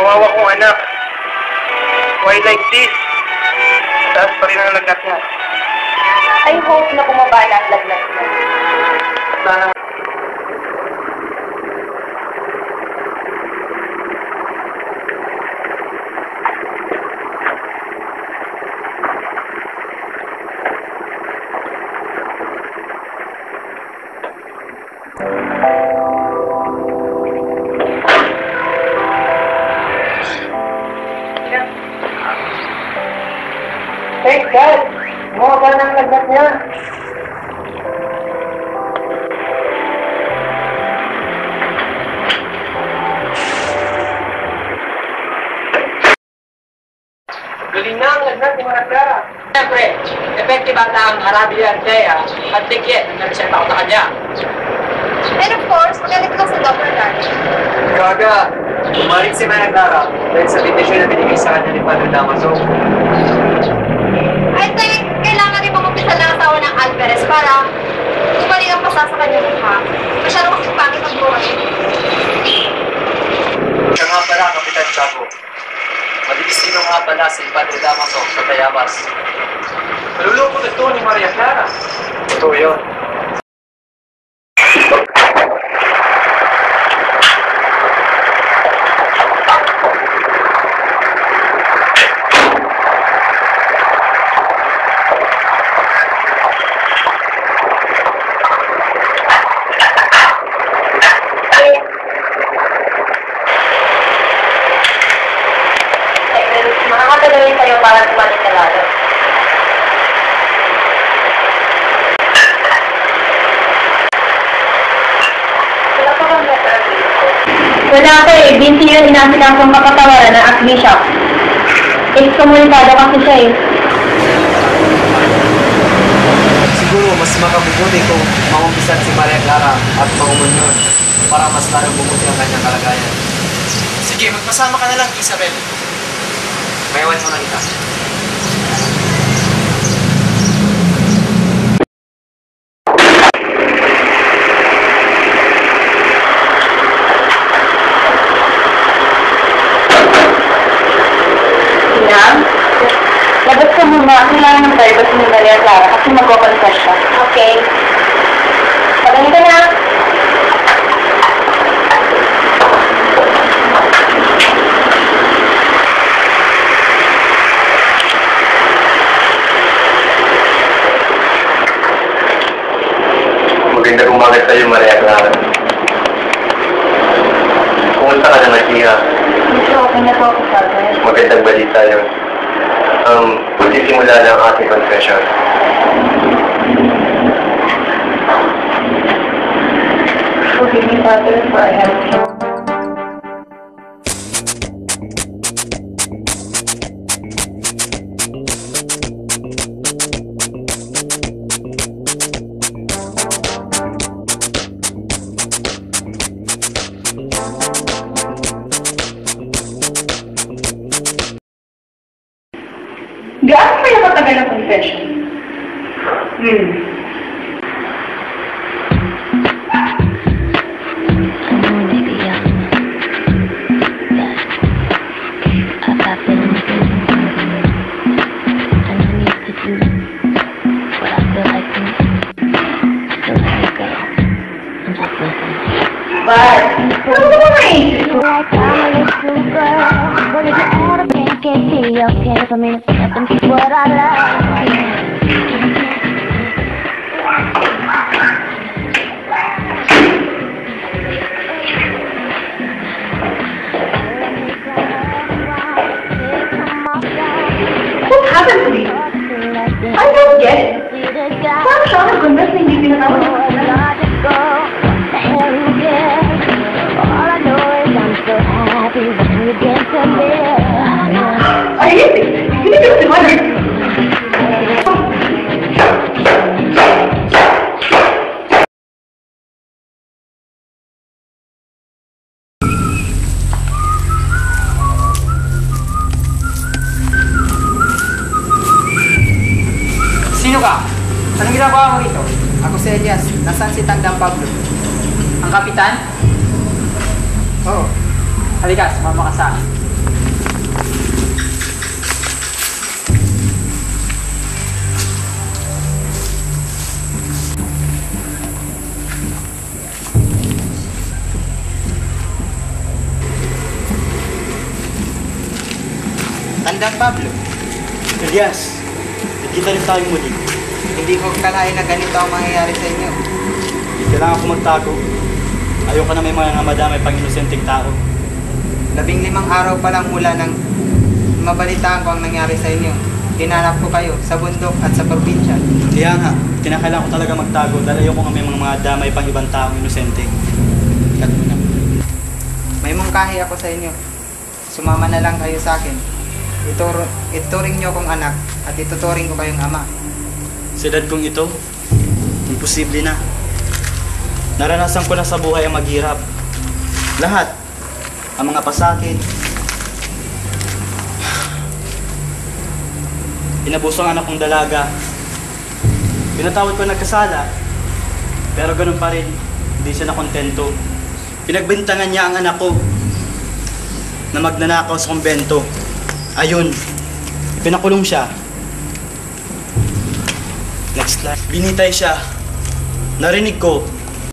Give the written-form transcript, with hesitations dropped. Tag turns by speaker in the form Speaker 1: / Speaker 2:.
Speaker 1: Kawawa kong anak. Why like this? Taas pa rin ang lagnat niya.
Speaker 2: I hope na bumaba na ang lagnat niya.
Speaker 1: Sana. Thank God! Bumaba na ang lagnat niya. Galing na ang lagnat ni Maragara.
Speaker 3: Siyempre, effective ata ang Arabian Dea at tikit na nareseta ko sa kanya.
Speaker 2: And of course, magalit lang sa Dr. Darling.
Speaker 1: Gaga, umaling si Maragara dahil sa petisyon na binigay sa kanya ni Padre Damaso.
Speaker 2: I think kailangan rin mag-umpisa ng asawa ng Alvarez para ibalik ang pasa sa kanyang mukha. Masyadong makipangit ang buhay.
Speaker 1: Siya nga pala, Kapitan Chago. Mabilis din nga pala si Padre Damaso sa Tayabas. Nalulungkot ito ni Maria Clara. Totoo yun.
Speaker 2: Makakatagawin kayo para tumalit na lalo. Wala pa bang letter dito? Wala ka eh. Binti yun inasinasang kapatawaran ng Archbishop. Excommunicado kasi siya eh.
Speaker 1: Siguro mas makabubuti kung maumpisan si Maria Clara at mangumunyon para mas lalong bumuti ang kanyang kalagayan.
Speaker 4: Sige, magpasama ka na lang, Isabel.
Speaker 1: Mayawan mo na kita.
Speaker 2: Labas ka muna. Kailangan ng privacy ni Maria Clara kasi mag-confess siya. Okay. Pagani ka na.
Speaker 1: Maganda kung bakit tayo, Maria Clara. Kumusta ka naman, Tia?
Speaker 2: Medyo okay na po ako, Father.
Speaker 1: Magandang balita yun. Magsisimula na ang ating confession.
Speaker 2: Forgive me, Father, for I have killed. Gaano kayo katagal ang confession? But, ano ba naisip ko?
Speaker 5: Can't be okay for me to let them see what I like.
Speaker 2: What happened to me? I don't get it. Parang siya nag-converse na hindi pinatawag niya kasi na.
Speaker 5: All I know is I'm so happy when you get to me.
Speaker 2: Ay, hindi ko si Mother.
Speaker 3: Sino ka? Anong ginagawa mo rito?
Speaker 4: Ako si Elias. Nasaan si Tandang Pablo?
Speaker 3: Ang kapitan?
Speaker 4: Oo.
Speaker 3: Halika, sumama ka sa akin.
Speaker 4: Tandang Pablo,
Speaker 6: Elias, nagkita rin tayo muli.
Speaker 4: hindi ko kalain na ganito ang mangyayari sa inyo.
Speaker 6: Kailangan ko magtago. Ayoko na may mga madamay pang inosenteng tao.
Speaker 4: 15 araw pa lang mula nang mabalitaan ko ang nangyari sa inyo. Hinanap ko kayo sa bundok at sa probinsya.
Speaker 6: Kaya nga, kinakailangan ko talaga magtago dahil ayoko nga may mga damay pang ibang taong inosente. Kat mo na.
Speaker 4: May mungkahi ako sa inyo. Sumama na lang kayo sa akin. Ituring niyo akong anak at ituturing ko kayong ama.
Speaker 6: Sa edad kong ito, imposible na. Naranasan ko na sa buhay ang maghirap. Lahat, ang mga pasakit, inabuso ang anak kong dalaga. Pinatawad ko nagkasala, pero ganun pa rin, hindi siya nakontento. Pinagbintangan niya ang anak ko na magnanakaw sa kumbento. Ayun, pinakulong siya. Next slide. Binitay siya. Narinig ko